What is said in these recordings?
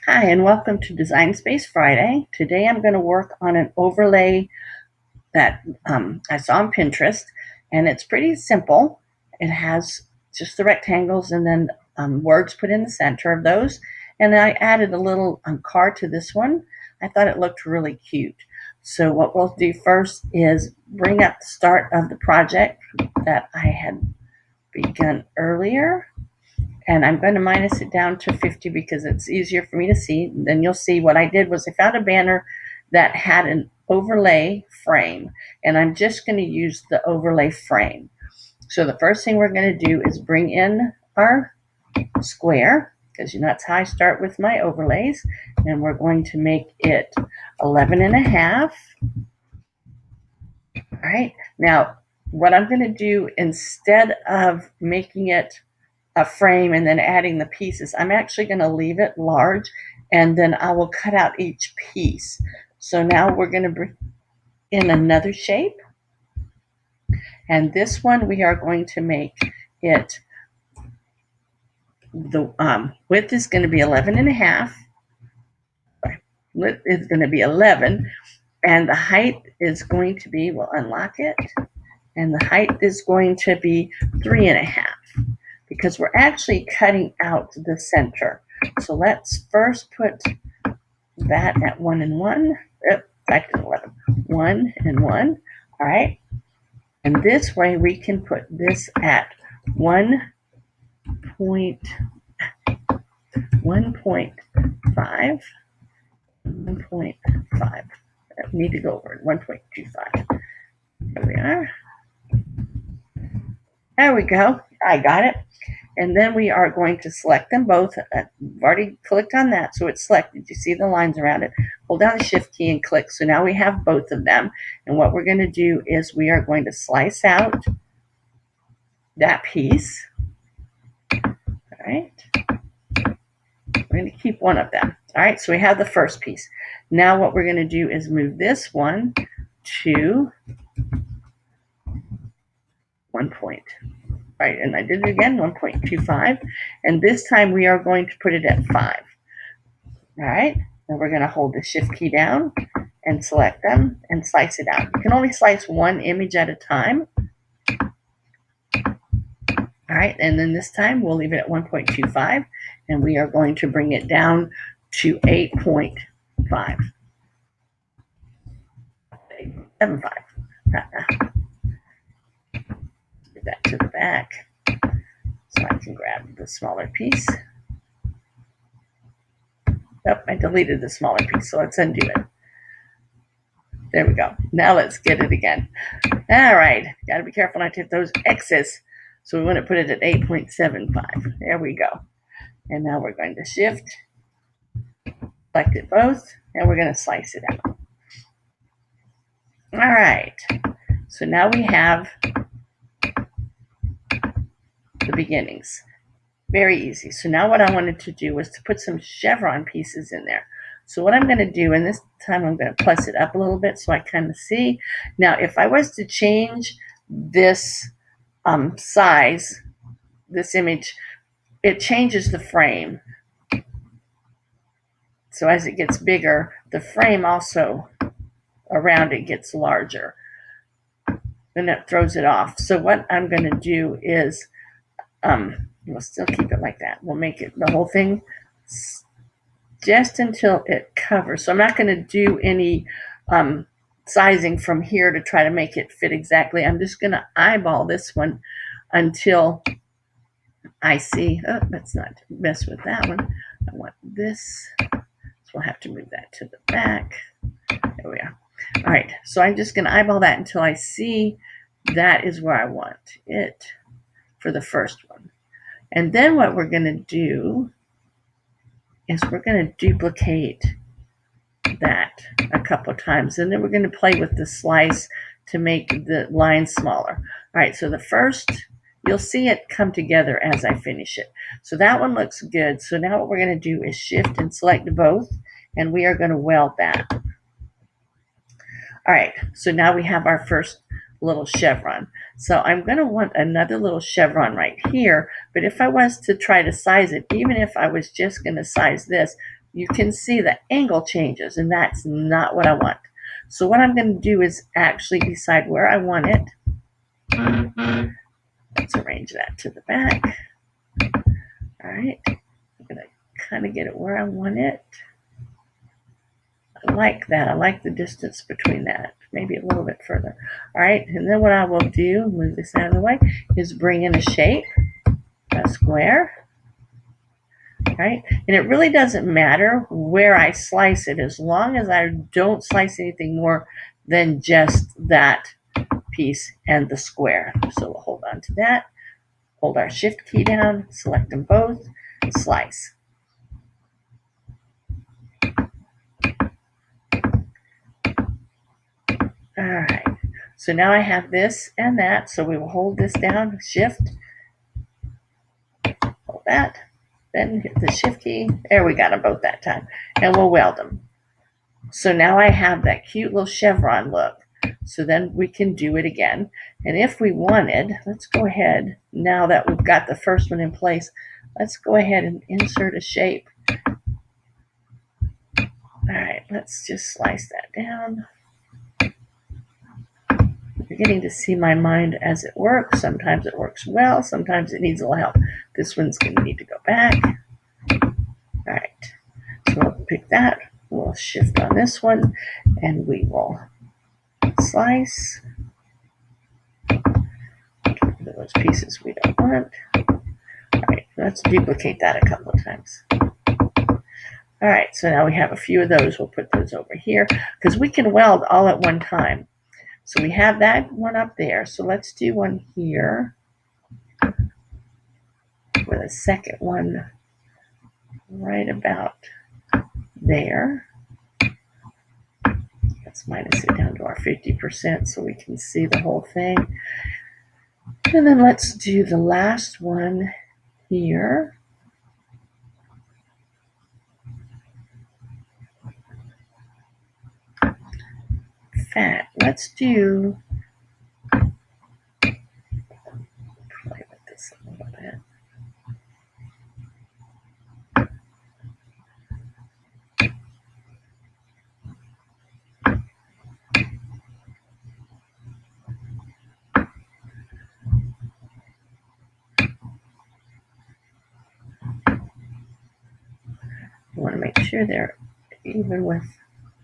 Hi, and welcome to Design Space Friday. Today I'm going to work on an overlay that I saw on Pinterest, and it's pretty simple. It has just the rectangles and then words put in the center of those. And I added a little card to this one. I thought it looked really cute. So what we'll do first is bring up the start of the project that I had begun earlier, and I'm going to minus it down to 50 because it's easier for me to see. Then you'll see what I did was I found a banner that had an overlay frame, and I'm just going to use the overlay frame. So the first thing we're going to do is bring in our square, because that's how I start with my overlays, and we're going to make it 11 and a half. All right, now what I'm going to do, instead of making it a frame and then adding the pieces, I'm actually going to leave it large, and then I will cut out each piece. So now we're going to bring in another shape, and this one we are going to make it, the width is going to be 11 and a half, width is going to be 11, and the height is going to be, we'll unlock it, and the height is going to be 3.5, because we're actually cutting out the center. So let's first put that at 1 and 1. Back to 11. 1 and 1. All right. And this way we can put this at 1.5. 1.5. I need to go over it. 1.25. There we are. There we go. I got it. And then we are going to select them both. I've already clicked on that, so it's selected. You see the lines around it. Hold down the shift key and click. So now we have both of them. And what we're going to do is we are going to slice out that piece. All right. We're going to keep one of them. All right, so we have the first piece. Now what we're going to do is move this one to 1 point. Right, and I did it again, 1.25, and this time we are going to put it at 5. All right, and we're going to hold the shift key down and select them and slice it out. You can only slice one image at a time. All right, and then this time we'll leave it at 1.25, and we are going to bring it down to 8.5. 8.75. Get that to the back so I can grab the smaller piece. Oh, I deleted the smaller piece, so let's undo it. There we go. Now let's get it again. All right, got to be careful not to hit those X's. So we want to put it at 8.75. There we go. And now we're going to shift, select it both, and we're going to slice it out. All right, so now we have the beginnings. Very easy. So now what I wanted to do was to put some chevron pieces in there. So what I'm going to do, and this time I'm going to plus it up a little bit so I kind of see. Now, if I was to change this size, this image, it changes the frame. So as it gets bigger, the frame also around it gets larger. Then it throws it off. So what I'm going to do is, we'll still keep it like that. We'll make it the whole thing just until it covers. So I'm not going to do any sizing from here to try to make it fit exactly. I'm just going to eyeball this one until I see, oh, let's not mess with that one. I want this. So we'll have to move that to the back. There we are. All right, so I'm just going to eyeball that until I see that is where I want it for the first one. And then what we're going to do is we're going to duplicate that a couple times, and then we're going to play with the slice to make the line smaller. All right, so the first, you'll see it come together as I finish it. So that one looks good. So now what we're going to do is shift and select both, and we are going to weld that. All right, so now we have our first little chevron. So I'm going to want another little chevron right here, but if I was to try to size it, even if I was just going to size this, you can see the angle changes, and that's not what I want. So what I'm going to do is actually decide where I want it. Let's arrange that to the back. All right, I'm going to kind of get it where I want it. I like that. I like the distance between that. Maybe a little bit further. All right, and then what I will do, move this out of the way, is bring in a shape, a square. All right, and it really doesn't matter where I slice it as long as I don't slice anything more than just that piece and the square. So we'll hold on to that, hold our shift key down, select them both, slice. All right, so now I have this and that, so we will hold this down, shift, hold that, then hit the shift key. There, we got them both that time, and we'll weld them. So now I have that cute little chevron look. So then we can do it again. And if we wanted, let's go ahead, now that we've got the first one in place, let's go ahead and insert a shape. All right, let's just slice that down. You're beginning to see my mind as it works. Sometimes it works well, sometimes it needs a little help. This one's going to need to go back. All right, so we'll pick that. We'll shift on this one, and we will slice. Those pieces we don't want. All right, let's duplicate that a couple of times. All right, so now we have a few of those. We'll put those over here because we can weld all at one time. So we have that one up there. So let's do one here with a second one right about there. Let's minus it down to our 50% so we can see the whole thing. And then let's do the last one here. Fat. Let's do, play with this a little bit. You want to make sure they're even with,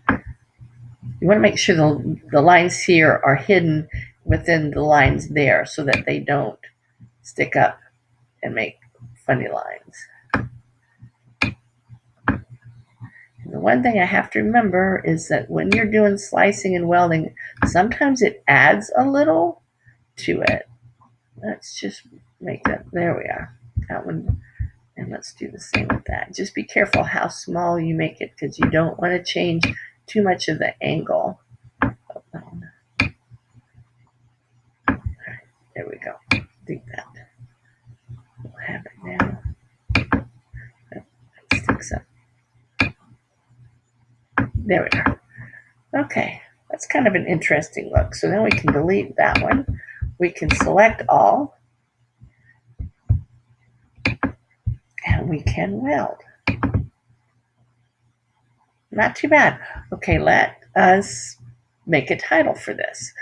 you want to make sure the lines here are hidden within the lines there so that they don't stick up and make funny lines. And the one thing I have to remember is that when you're doing slicing and welding, sometimes it adds a little to it. Let's just make that, there we are, that one. And let's do the same with that. Just be careful how small you make it because you don't want to change too much of the angle. Right, there we go. Do that. We'll have it now. That sticks up. There we are. Okay, that's kind of an interesting look. So then we can delete that one. We can select all. And we can weld. Not too bad. Okay, let us make a title for this.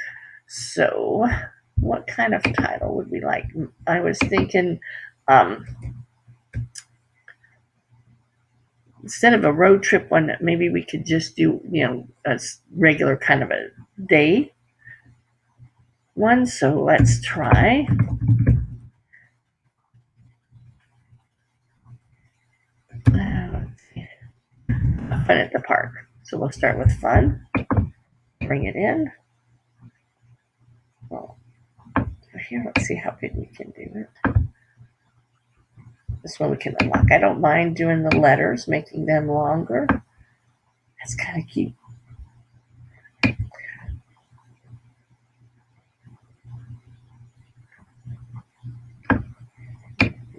So what kind of title would we like? I was thinking instead of a road trip one, maybe we could just do, a regular kind of a day one. So let's try. Fun at the park. So we'll start with fun. Bring it in. Well, here, let's see how big we can do it. This one we can unlock. I don't mind doing the letters, making them longer. That's kind of cute.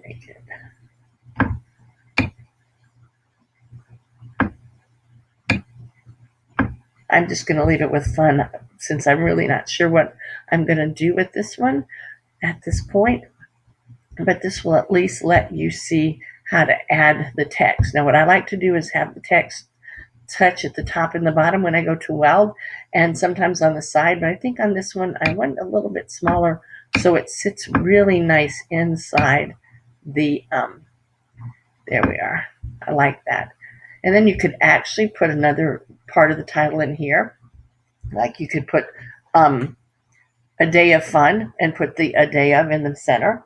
Make it. I'm just going to leave it with fun since I'm really not sure what I'm going to do with this one at this point. But this will at least let you see how to add the text. Now what I like to do is have the text touch at the top and the bottom when I go to weld, and sometimes on the side, but I think on this one I went a little bit smaller so it sits really nice inside the there we are. I like that. And then you could actually put another part of the title in here, like you could put a day of fun and put the a day of in the center.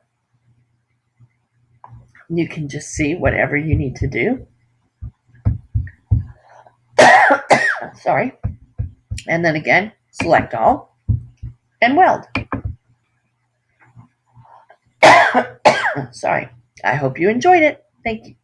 You can just see whatever you need to do. Sorry. And then again, select all and weld. Sorry. I hope you enjoyed it. Thank you.